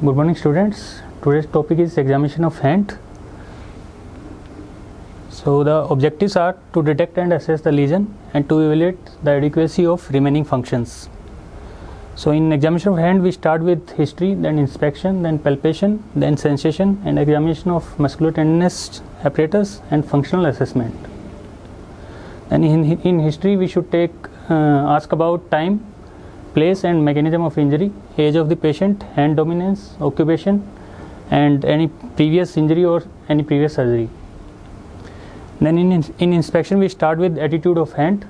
Good morning, students. Today's topic is examination of hand. So the objectives are to detect and assess the lesion and to evaluate the adequacy of remaining functions. So in examination of hand, we start with history, then inspection, then palpation, then sensation, and examination of musculotendinous apparatus and functional assessment. Then in history, we should ask about time, place and mechanism of injury, age of the patient, hand dominance, occupation, and any previous injury or any previous surgery. Then in inspection, we start with attitude of hand,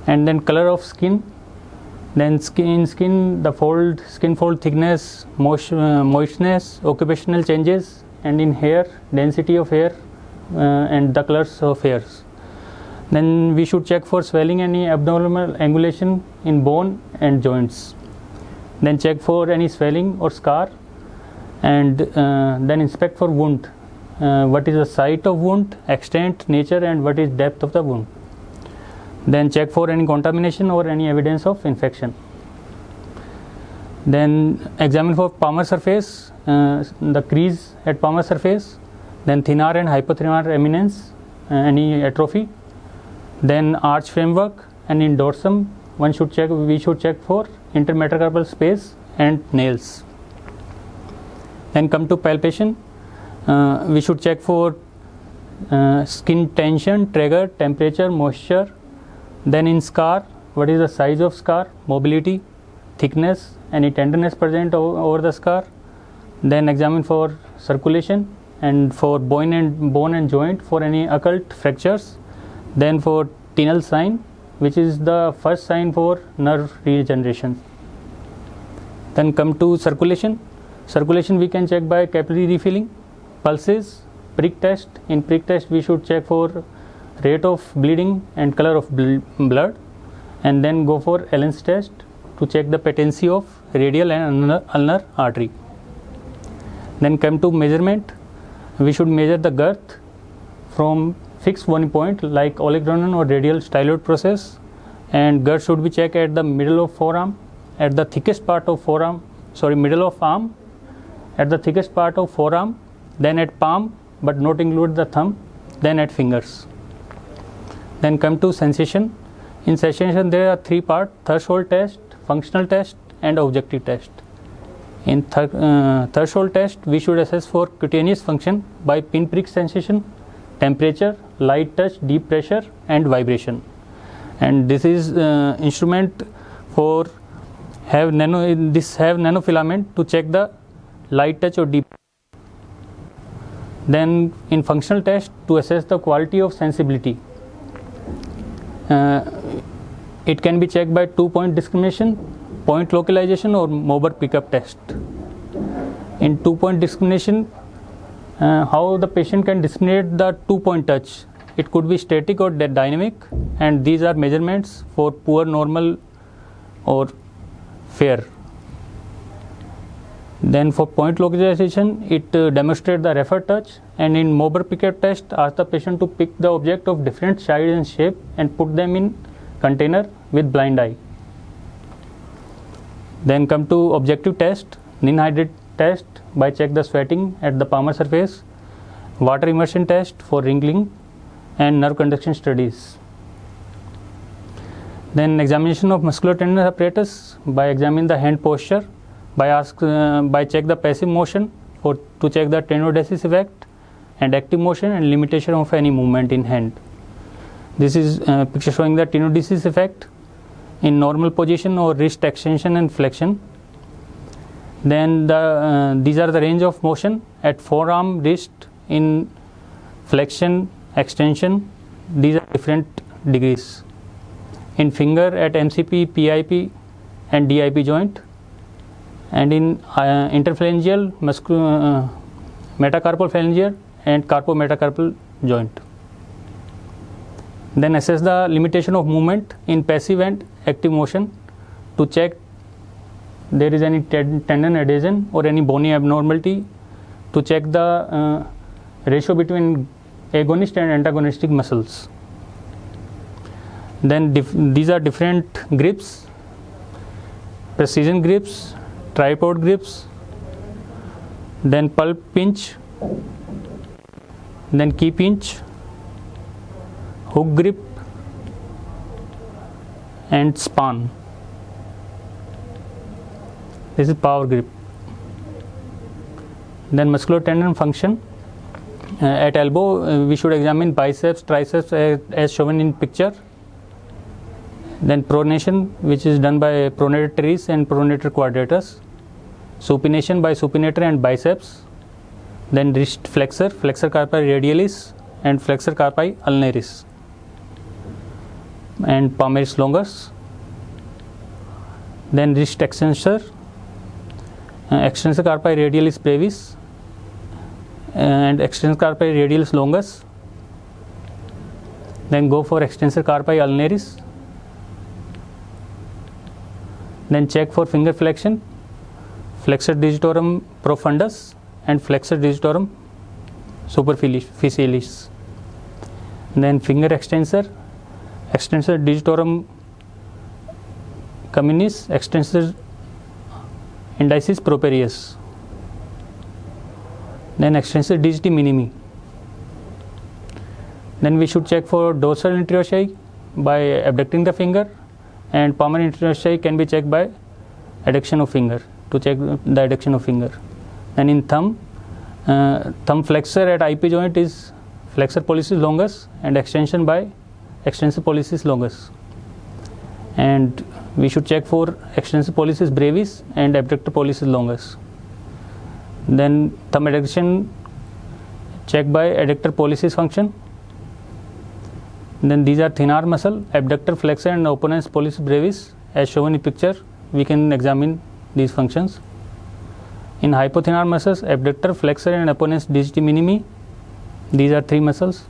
and then color of skin, then skin the skin fold thickness, moistness, occupational changes, and in hair, density of hair and the colors of hairs. Then we should check for swelling, any abnormal angulation in bone and joints. Then check for any swelling or scar, and then inspect for wound. What is the site of wound, extent, nature, and what is depth of the wound. Then check for any contamination or any evidence of infection. Then examine for palmar surface, the crease at palmar surface, then thenar and hypothenar eminence, any atrophy. Then arch framework, and in dorsum we should check for intermetacarpal space and nails. Then come to palpation, we should check for skin tension, trigger, temperature, moisture. Then in scar, what is the size of scar, mobility, thickness, any tenderness present over the scar. Then examine for circulation and for bone and joint for any occult fractures. Then for Tinel sign, which is the first sign for nerve regeneration. Then come to circulation. Circulation we can check by capillary refilling, pulses, prick test. In prick test we should check for rate of bleeding and color of blood, and then go for Allen's test to check the patency of radial and ulnar artery. Then come to measurement. We should measure the girth from fixed bony point like olecranon or radial styloid process, and girth should be checked at the middle of forearm, at the thickest part of middle of arm, at the thickest part of forearm, then at palm but not include the thumb, then at fingers. Then come to sensation. In sensation there are three parts: threshold test, functional test, and objective test. In threshold test we should assess for cutaneous function by pin prick sensation, temperature, light touch, deep pressure, and vibration. And this is instrument for have nanofilament to check the light touch or deep. Then in functional test to assess the quality of sensibility, it can be checked by 2-point discrimination, point localization, or Mober pickup test. In 2-point discrimination, how the patient can discriminate the 2-point touch. It could be static or dynamic, and these are measurements for poor, normal, or fair. Then for point localization, it demonstrates the refer touch, and in Mober pickup test ask the patient to pick the object of different size and shape and put them in container with blind eye. Then come to objective test, Nin-Hydrate test by check the sweating at the palmar surface, water immersion test for wrinkling, and nerve conduction studies. Then examination of musculotendinous apparatus by examine the hand posture, by check the passive motion to check the tenodesis effect, and active motion and limitation of any movement in hand. This is picture showing the tenodesis effect in normal position or wrist extension and flexion. Then these are the range of motion at forearm, wrist, in flexion, extension. These are different degrees. In finger at MCP, PIP, and DIP joint, and in interphalangeal, metacarpal phalangeal, and carpometacarpal joint. Then assess the limitation of movement in passive and active motion to check there is any tendon adhesion or any bony abnormality, to check the ratio between agonist and antagonistic muscles. Then these are different grips: precision grips, tripod grips, then pulp pinch, then key pinch, hook grip and span. This is power grip. Then muscular tendon function. At elbow we should examine biceps, triceps as shown in picture. Then pronation, which is done by pronator teres and pronator quadratus. Supination by supinator and biceps. Then wrist flexor, flexor carpi radialis and flexor carpi ulnaris and palmaris longus. Then wrist extensor, extensor carpi radialis brevis and extensor carpi radialis longus. Then go for extensor carpi ulnaris. Then check for finger flexion, flexor digitorum profundus and flexor digitorum superficialis. Then finger extensor, extensor digitorum communis, extensor indicis proprius. Then extensor digiti minimi. Then we should check for dorsal interossei by abducting the finger, and palmar interossei can be checked by adduction of finger, to check the adduction of finger. And in thumb, thumb flexor at IP joint is flexor pollicis longus and extension by extensor pollicis longus. And we should check for extensor pollicis brevis and abductor pollicis longus. Then thumb adduction checked by adductor pollicis function. Then these are thenar muscle, abductor flexor and opponens pollicis brevis as shown in picture. We can examine these functions. In hypothenar muscles, abductor, flexor and opponens digiti minimi. These are three muscles.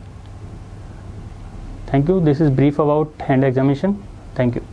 Thank you. This is brief about hand examination. Thank you.